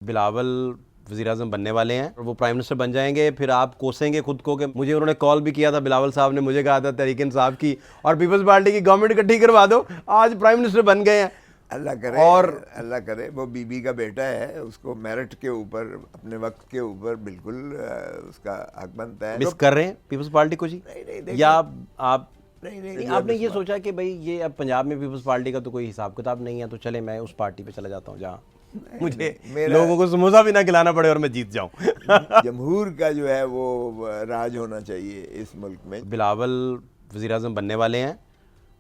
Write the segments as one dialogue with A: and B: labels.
A: بلاول وزیر اعظم بننے والے ہیں اور وہ پرائم منسٹر بن جائیں گے. پھر آپ کوسیں گے خود کو کہ مجھے انہوں نے کال بھی کیا تھا, بلاول صاحب نے مجھے کہا تھا تحریک انصاف کی اور پیپلز پارٹی کی گورنمنٹ اکٹھی کروا دو, آج پرائم منسٹر بن گئے ہیں.
B: اللہ کرے
A: اور
B: اللہ کرے وہ بی بی کا بیٹا ہے, اس کو میرٹ کے اوپر اپنے وقت کے اوپر بالکل اس کا حق بنتا ہے.
A: مس کر رہے ہیں پیپلز پارٹی کو جی, یا آپ آپ نے یہ سوچا کہ بھئی یہ اب پنجاب میں پیپلز پارٹی کا تو کوئی حساب کتاب نہیں ہے, تو چلے میں اس پارٹی پہ چلا جاتا ہوں جہاں مجھے لوگوں کو سموسہ بھی نہ کھلانا پڑے اور میں جیت جاؤں.
B: جمہور کا جو ہے وہ راج ہونا چاہیے اس ملک میں.
A: بلاول وزیر اعظم بننے والے ہیں,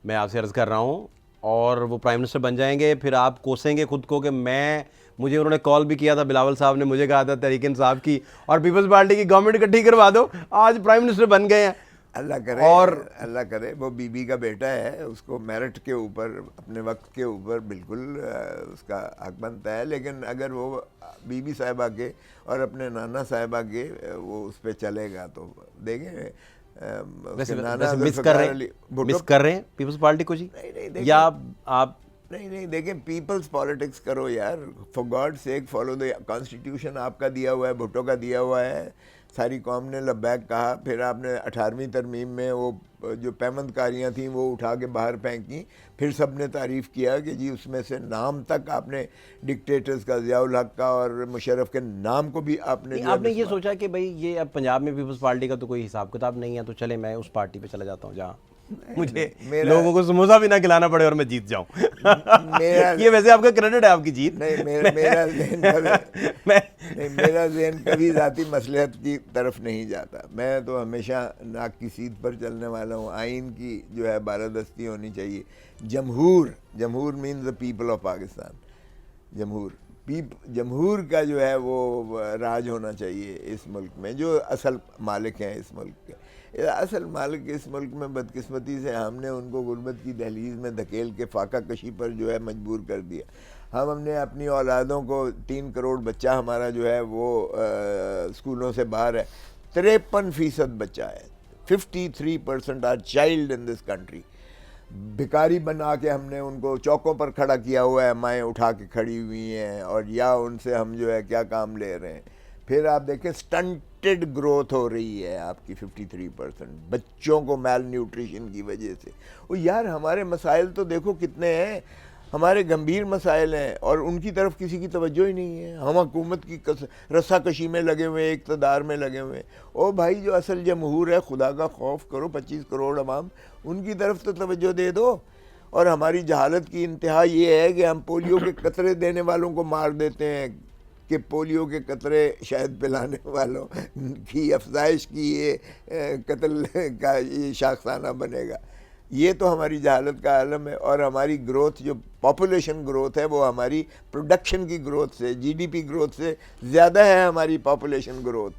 A: میں آپ سے عرض کر رہا ہوں, اور وہ پرائم منسٹر بن جائیں گے. پھر آپ کوسیں گے خود کو کہ مجھے انہوں نے کال بھی کیا تھا, بلاول صاحب نے مجھے کہا تھا تحریک انصاف کی اور پیپلز پارٹی کی گورنمنٹ اکٹھی کروا دو, آج پرائم منسٹر بن گئے ہیں.
B: اللہ کرے وہ بی بی کا بیٹا ہے, اس کو میرٹ کے اوپر اپنے وقت کے اوپر بالکل اس کا حق بنتا ہے. لیکن اگر وہ بی بی صاحبہ کے اور اپنے نانا صاحبہ کے وہ اس پہ چلے گا تو دیکھیں
A: مس کر رہے ہیں پیپلز پارٹی کو جی, یا آپ
B: نہیں دیکھیں پیپلز پالیٹکس کرو یار, for God sake follow the constitution. آپ کا دیا ہوا ہے, بھٹو کا دیا ہوا ہے, ساری قوم نے لبیک کہا. پھر آپ نے 18ویں ترمیم میں وہ جو پیمند کاریاں تھیں وہ اٹھا کے باہر پھینکی, پھر سب نے تعریف کیا کہ جی اس میں سے نام تک آپ نے ڈکٹیٹرز کا, ضیاء الحق کا اور مشرف کے نام کو بھی آپ نے
A: یہ سوچا کہ بھئی یہ اب پنجاب میں پیپلز پارٹی کا تو کوئی حساب کتاب نہیں ہے, تو چلے میں اس پارٹی پہ چلا جاتا ہوں جہاں مجھے لوگوں کو سموسہ بھی نہ کھلانا پڑے اور میں جیت جاؤں. یہ ویسے آپ کا کریڈٹ ہے آپ کی جیت.
B: میرا ذہن کبھی ذاتی مصلحت کی طرف نہیں جاتا. میں تو ہمیشہ ناک کی سیدھ پر چلنے والا ہوں. آئین کی جو ہے بالادستی ہونی چاہیے. جمہور means the people of Pakistan. جمہور کا جو ہے وہ راج ہونا چاہیے اس ملک میں. جو اصل مالک ہیں اس ملک کے, اصل مالک اس ملک میں بدقسمتی سے ہم نے ان کو غربت کی دہلیز میں دھکیل کے فاقہ کشی پر جو ہے مجبور کر دیا. ہم نے اپنی اولادوں کو 3 کروڑ بچہ ہمارا جو ہے وہ اسکولوں سے باہر ہے. 53% بچہ ہے. 53% are child in this country. بھکاری بنا کے ہم نے ان کو چوکوں پر کھڑا کیا ہوا ہے, مائیں اٹھا کے کھڑی ہوئی ہیں, اور یا ان سے ہم جو ہے کیا کام لے رہے ہیں. پھر آپ دیکھیں سٹنٹڈ گروتھ ہو رہی ہے آپ کی 53% بچوں کو میل نیوٹریشن کی وجہ سے. وہ یار ہمارے مسائل تو دیکھو کتنے ہیں, ہمارے گمبھیر مسائل ہیں, اور ان کی طرف کسی کی توجہ ہی نہیں ہے. ہم حکومت کی رسا کشی میں لگے ہوئے ہیں, اقتدار میں لگے ہوئے ہیں. او بھائی جو اصل جمہور ہے, خدا کا خوف کرو. 25 کروڑ عوام, ان کی طرف تو توجہ دے دو. اور ہماری جہالت کی انتہا یہ ہے کہ ہم پولیو کے قطرے دینے والوں کو مار دیتے ہیں کہ پولیو کے قطرے شہد پلانے والوں کی افزائش کی یہ قتل کا یہ شاخسانہ بنے گا. یہ تو ہماری جہالت کا عالم ہے. اور ہماری گروتھ جو پاپولیشن گروتھ ہے وہ ہماری پروڈکشن کی گروتھ سے, جی ڈی پی گروتھ سے زیادہ ہے ہماری پاپولیشن گروتھ.